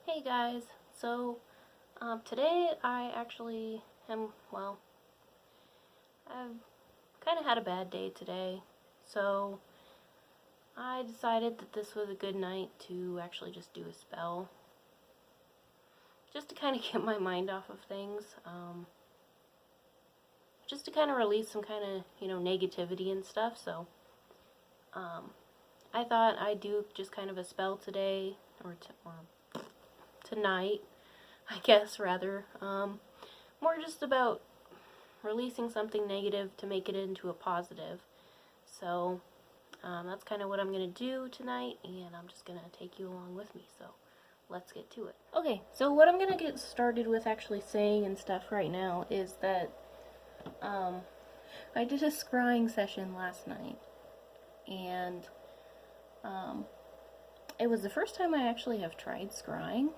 Hey guys, so today I actually am, well, I've kind of had a bad day today, so I decided that this was a good night to actually just do a spell, just to kind of get my mind off of things, just to kind of release some kind of, negativity and stuff, so I thought I'd do just kind of a spell today, or tonight, I guess, rather, more just about releasing something negative to make it into a positive. So that's kind of what I'm going to do tonight, and I'm just going to take you along with me, so let's get to it. Okay, so what I'm going to get started with actually saying and stuff right now is that I did a scrying session last night, and it was the first time I actually have tried scrying.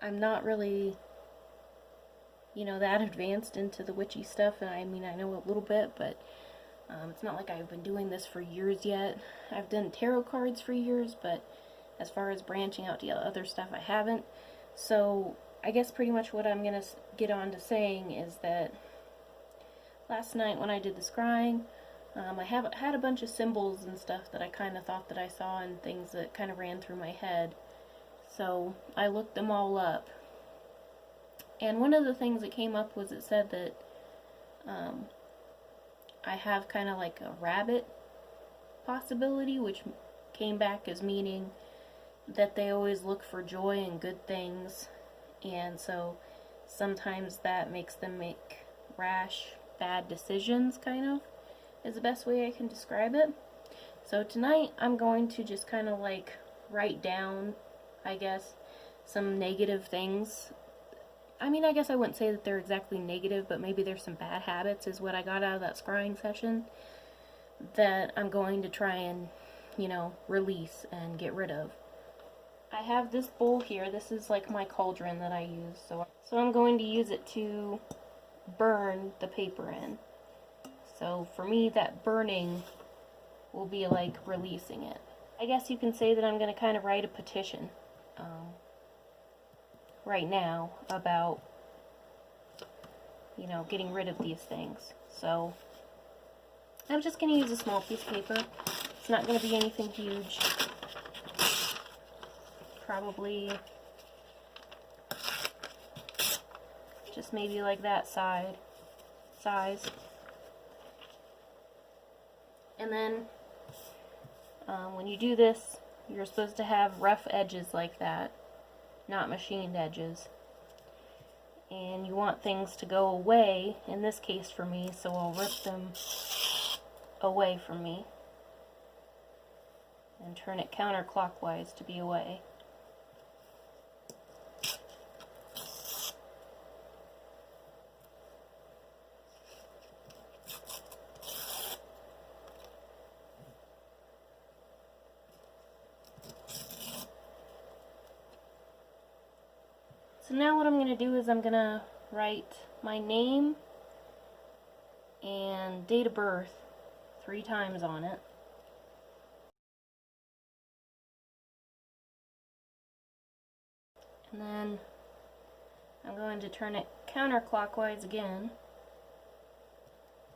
I'm not really, that advanced into the witchy stuff. I mean, I know a little bit, but it's not like I've been doing this for years yet. I've done tarot cards for years, but as far as branching out to other stuff, I haven't. So I guess pretty much what I'm going to get on to saying is that last night when I did the scrying, I had a bunch of symbols and stuff that I kind of thought that I saw and things that kind of ran through my head. So I looked them all up. And one of the things that came up was it said that I have kind of like a rabbit possibility, which came back as meaning that they always look for joy and good things. And so sometimes that makes them make rash, bad decisions, kind of, is the best way I can describe it. So tonight I'm going to just kind of like write down, I guess, some negative things. I mean, I guess I wouldn't say that they're exactly negative, but maybe there's some bad habits is what I got out of that scrying session that I'm going to try and, release and get rid of. I have this bowl here. This is like my cauldron that I use. So I'm going to use it to burn the paper in. So for me, that burning will be like releasing it. I guess you can say that I'm going to kind of write a petition right now about, getting rid of these things. So I'm just going to use a small piece of paper. It's not going to be anything huge. Probably just maybe like that size. And then when you do this, you're supposed to have rough edges like that, not machined edges. And you want things to go away, in this case for me, so I'll rip them away from me and turn it counterclockwise to be away. So now what I'm going to do is I'm going to write my name and date of birth 3 times on it. And then I'm going to turn it counterclockwise again.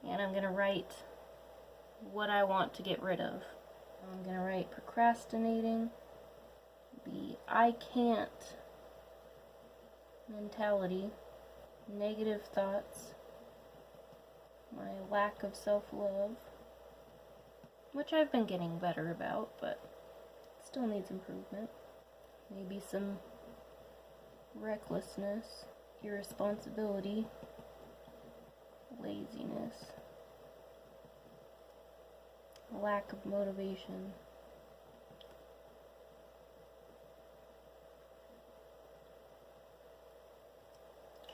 And I'm going to write what I want to get rid of. I'm going to write procrastinating, the I can't mentality, negative thoughts, my lack of self-love, which I've been getting better about, but still needs improvement. Maybe some recklessness, irresponsibility, laziness, lack of motivation.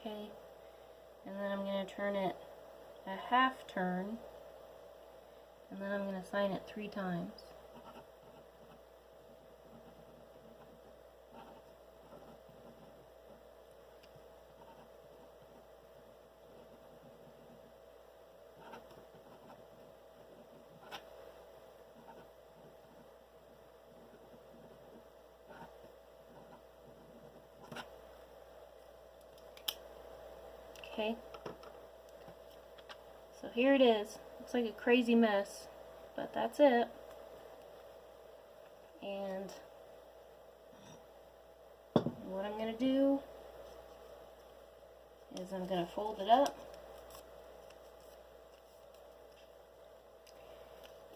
Okay, and then I'm going to turn it a half turn, and then I'm going to sign it 3 times. Okay, so here it is. Looks like a crazy mess, but that's it. And what I'm going to do is I'm going to fold it up.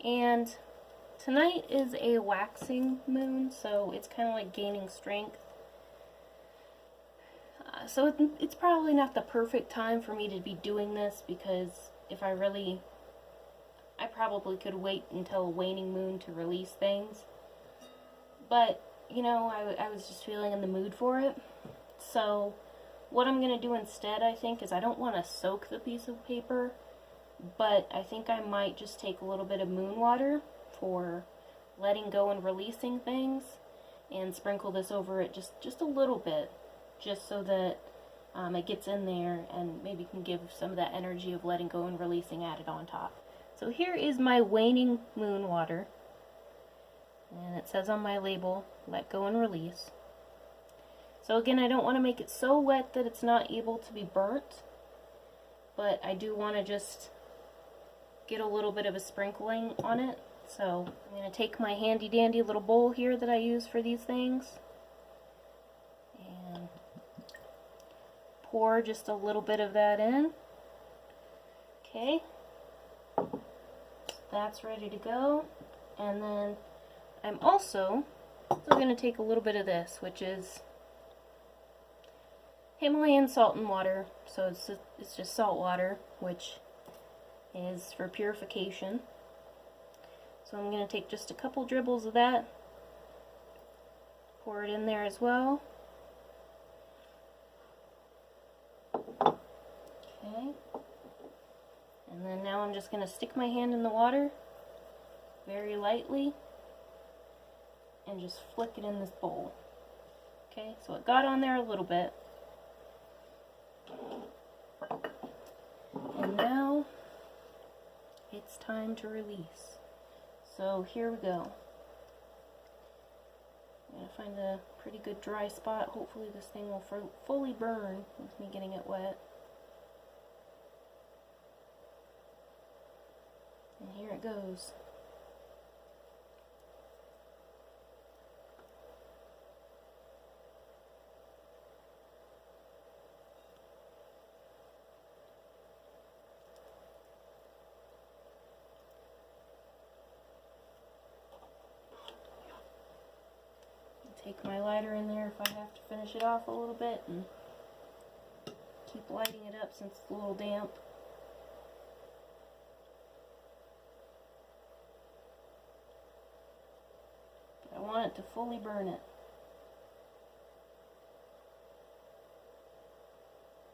And tonight is a waxing moon, so it's kind of like gaining strength. So it's probably not the perfect time for me to be doing this, because if I probably could wait until a waning moon to release things. But, you know, I was just feeling in the mood for it. So what I'm going to do instead, I think, is I don't want to soak the piece of paper, but I think I might just take a little bit of moon water for letting go and releasing things, and sprinkle this over it just a little bit, just so that it gets in there and maybe can give some of that energy of letting go and releasing added on top. So here is my waning moon water, and it says on my label, let go and release. So again, I don't want to make it so wet that it's not able to be burnt, but I do want to just get a little bit of a sprinkling on it. So I'm going to take my handy dandy little bowl here that I use for these things and pour just a little bit of that in. Okay, that's ready to go. And then I'm also going to take a little bit of this, which is Himalayan salt and water. So it's just salt water, which is for purification. So I'm going to take just a couple dribbles of that, pour it in there as well. Okay. And then now I'm just going to stick my hand in the water very lightly and just flick it in this bowl. Okay, so it got on there a little bit. And now it's time to release. So here we go. I'm going to find a pretty good dry spot. Hopefully this thing will fully burn with me getting it wet. And here it goes. Take my lighter in there if I have to finish it off a little bit, and keep lighting it up since it's a little damp. But I want it to fully burn it.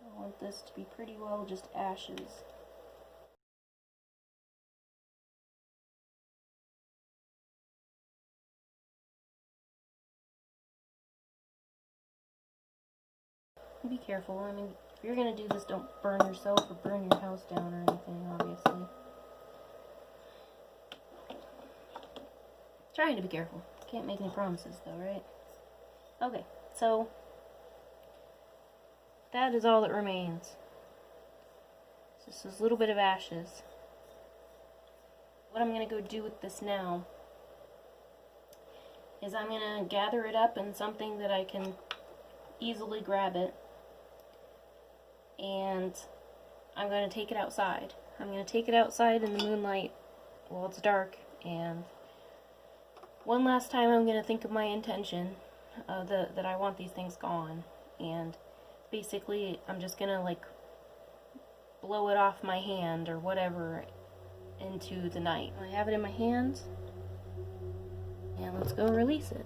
I want this to be pretty well just ashes. Be careful. I mean, if you're going to do this, don't burn yourself or burn your house down or anything, obviously. Trying to be careful. Can't make any promises, though, right? Okay, so that is all that remains. Just this little bit of ashes. What I'm going to go do with this now is I'm going to gather it up in something that I can easily grab it. And I'm going to take it outside. I'm going to take it outside in the moonlight while it's dark, and one last time I'm going to think of my intention, that I want these things gone, and basically I'm just going to like blow it off my hand or whatever into the night. I have it in my hands, and let's go release it.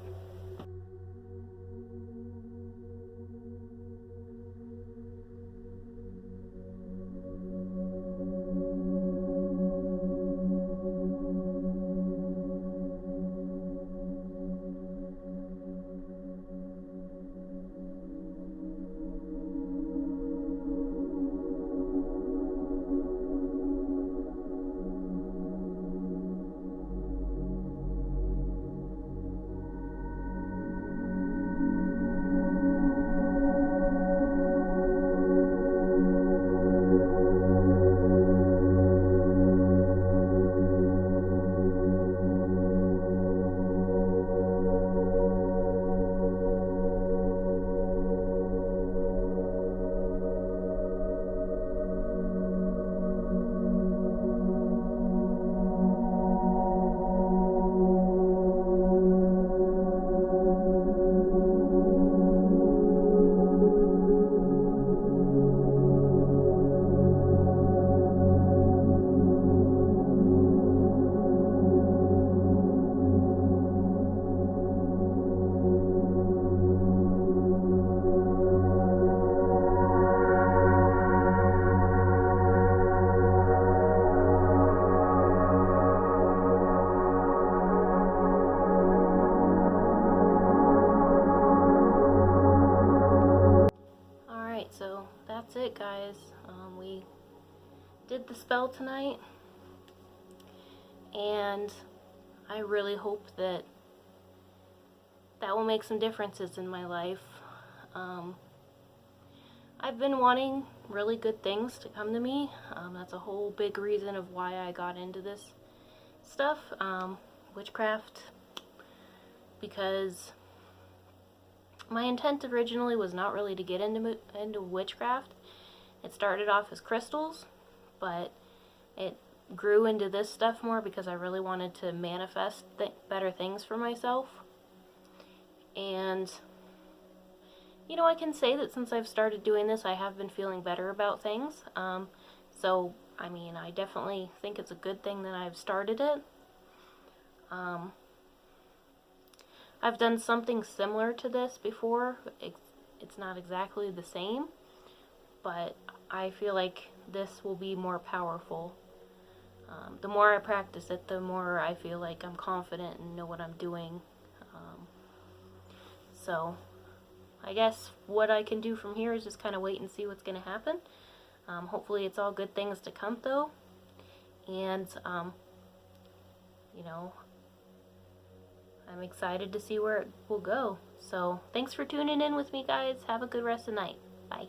did the spell tonight, and I really hope that that will make some differences in my life. I've been wanting really good things to come to me. That's a whole big reason of why I got into this stuff, witchcraft, because my intent originally was not really to get into witchcraft. It started off as crystals, but it grew into this stuff more because I really wanted to manifest better things for myself. And you know, I can say that since I've started doing this, I have been feeling better about things. So, I mean, I definitely think it's a good thing that I've started it. I've done something similar to this before. It's not exactly the same, but I feel like this will be more powerful. The more I practice it, the more I feel like I'm confident and know what I'm doing. So, I guess what I can do from here is just kind of wait and see what's going to happen. Hopefully it's all good things to come, though. And, you know, I'm excited to see where it will go. So, thanks for tuning in with me, guys. Have a good rest of the night. Bye.